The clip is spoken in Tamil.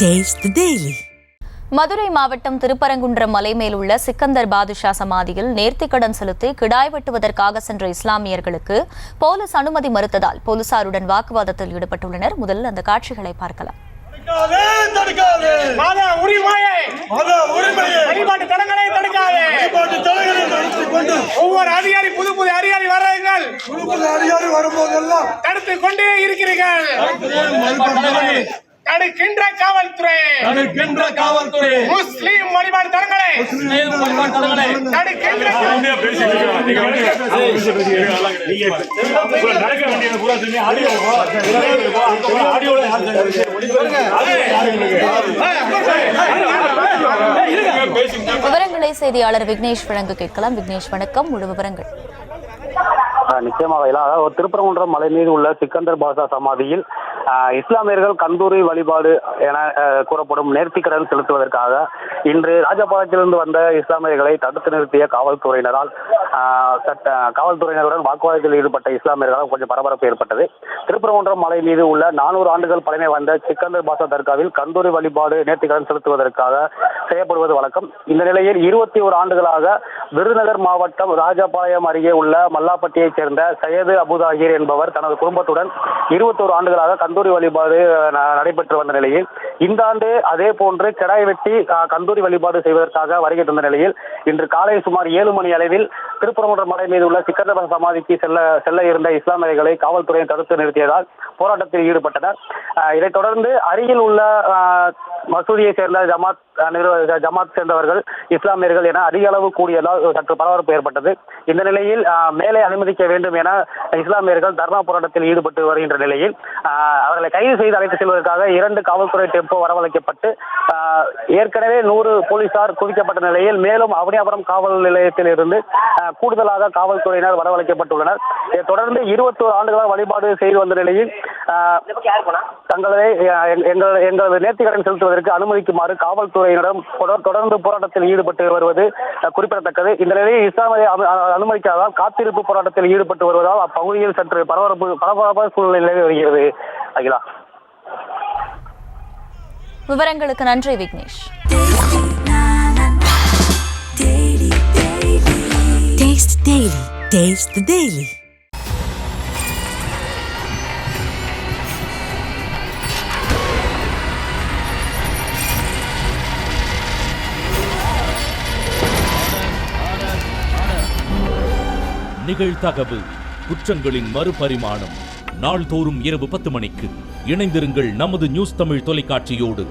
Taste the Daily. மதுரை மாவட்டம் திருப்பரங்குன்றம் மலை மேல் உள்ள சிக்கந்தர் பாதுஷா சமாதியில் நேர்த்திக்கடன் செலுத்தி கிடாய் வெட்டுவதற்காக சென்ற இஸ்லாமியர்களுக்கு போலீஸ் அனுமதி மறுத்ததால் போலீசாருடன் வாக்குவாதத்தில் ஈடுபட்டுள்ளனர். முதலில் அந்த காட்சிகளை பார்க்கலாம். ஒவ்வொரு அதிகாரி புது அதிகாரி வர்றார்கள், வரும்போதெல்லாம் தடுத்து கொண்டே இருக்கிறீர்கள். தடுக்கின்ற காவல்துறை முஸ்லிம் வழிபாடு தலங்களை தடுக்கின்ற விவரங்களை செய்தியாளர் விக்னேஷ் வழங்க கேட்கலாம். விக்னேஷ், வணக்கம். முழு விவரங்கள். நிச்சயமாக திருப்பரங்குன்றம் மலை மீது உள்ள சிக்கந்தர் பாஷா சமாதியில் இஸ்லாமியர்கள் கந்தூரி வழிபாடு என கூறப்படும் நேர்த்திக்கடன் செலுத்துவதற்காக இன்று ராஜபாளையத்திலிருந்து வந்த இஸ்லாமியர்களை தடுத்து நிறுத்திய காவல்துறையினருடன் வாக்குவாதத்தில் ஈடுபட்ட இஸ்லாமியர்களால் கொஞ்சம் பரபரப்பு ஏற்பட்டது. திருப்பரங்குன்றம் மலை மீது உள்ள 400 ஆண்டுகள் பழமை வாய்ந்த சிக்கந்தர் பாஷா தர்காவில் கந்தூரி வழிபாடு நேர்த்திக்கடன் செலுத்துவதற்காக செய்யப்படுவது வழக்கம். இந்த நிலையில் 21 ஆண்டுகளாக விருதுநகர் மாவட்டம் ராஜபாளையம் அருகே உள்ள மல்லாப்பட்டியைச் சேர்ந்த சையது அபுதாகிர் என்பவர் தனது குடும்பத்துடன் 21 ஆண்டுகளாக கந்தூரி வழிபாடு நடைபெற்று வந்த நிலையில் இந்த ஆண்டு அதே போன்று கிடாய் வெட்டி கந்தூரி வழிபாடு செய்வதற்காக வருகை தந்த நிலையில் இன்று காலை சுமார் 7 மணி அளவில் திருப்பரங்குன்றம் மலை மீது உள்ள சிக்கந்தர் சமாதிக்கு செல்ல இருந்த இஸ்லாமியர்களை காவல்துறையை தடுத்து நிறுத்தியதால் போராட்டத்தில் ஈடுபட்டனர். இதைத் தொடர்ந்து அருகில் உள்ள மசூதியை சேர்ந்த ஜமாத் சேர்ந்தவர்கள் இஸ்லாமியர்கள் என அதிக அளவு கூடியதால் சற்று பரபரப்பு ஏற்பட்டது. இந்த நிலையில் மேலே அனுமதிக்க வேண்டும் என இஸ்லாமியர்கள் தர்ணா போராட்டத்தில் ஈடுபட்டு வருகின்ற நிலையில் அவர்களை கைது செய்து அழைத்து செல்வதற்காக 2 காவல்துறை டெம்போ வரவழைக்கப்பட்டு ஏற்கனவே 100 போலீசார் குவிக்கப்பட்ட நிலையில் மேலும் அவனியாபுரம் காவல் நிலையத்தில் இருந்து கூடுதலாக காவல்துறையினர் வரவழைக்கப்பட்டுள்ளனர். இதைத் தொடர்ந்து 21 ஆண்டுகளாக வழிபாடு செய்து வந்த நிலையில் எங்களது நேர்த்திக்கடன் செலுத்துவதற்கு அனுமதிக்குமாறு காவல்துறையினரிடம் தொடர்ந்து போராட்டத்தில் ஈடுபட்டு வருவது குறிப்பிடத்தக்கது. இந்த நிலையில் இஸ்லாமிய அனுமதிக்காததால் காத்திருப்பு போராட்டத்தில் ஈடுபட்டு வருவதால் அப்பகுதியில் சற்று பரபரப்பான சூழ்நிலை வருகிறது. அகிலா, விவரங்களுக்கு நன்றி Vignesh. Taste the Daily. Taste the Daily. நிகழ்தகவு குற்றங்களின் மறுபரிமாணம். நாள்தோறும் இரவு 10 மணிக்கு இணைந்திருங்கள் நமது நியூஸ் தமிழ் தொலைக்காட்சியோடு.